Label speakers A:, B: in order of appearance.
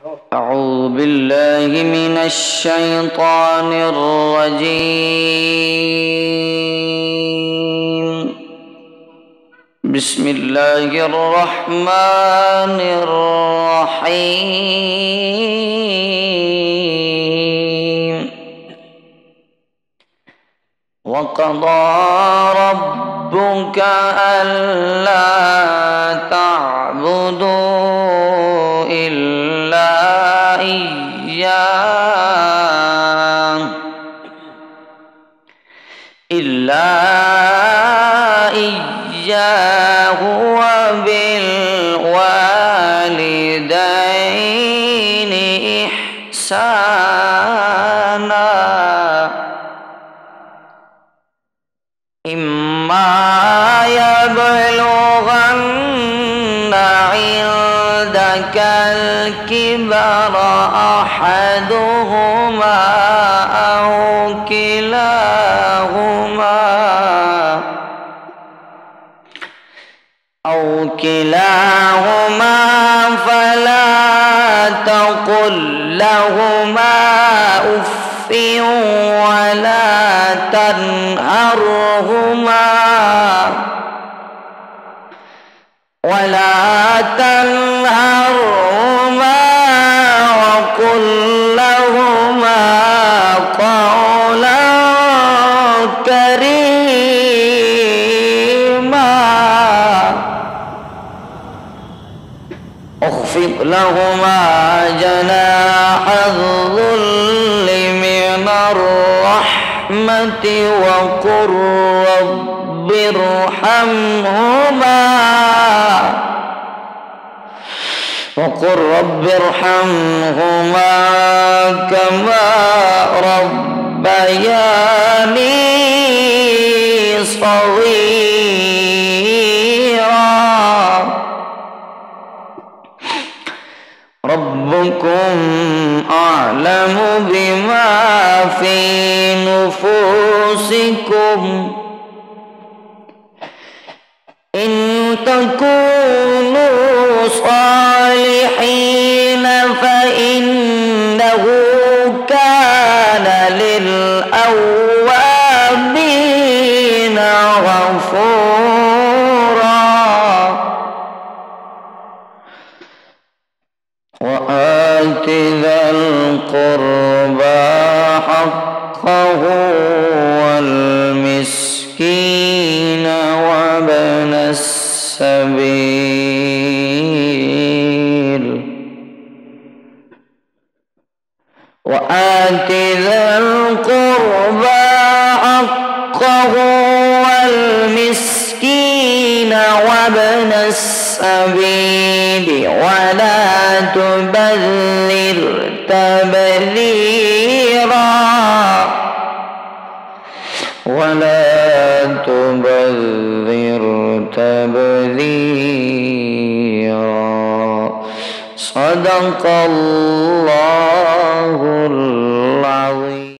A: أعوذ بالله من الشيطان الرجيم. بسم الله الرحمن الرحيم. وقضى ربك ألا تعبدوا إلا إياه وبالوالدين إحسانا إما يبلغن عندك الكبر أحدهما أو كلاهما فلا تقل لهما أف ولا تنهرهما وقل لهما قولا كريما اخفض لهما جناح الذل من الرحمة وقل رب ارحمهما كما ربياني صغيرا ربكم أعلم بما في نفوسكم إن تكونوا صالحين فإنه كان للأوابين غفورا وآت ذا القربى حقه والمسكين وابن السبيل ولا تبذر تبذيرا صدق الله العظيم.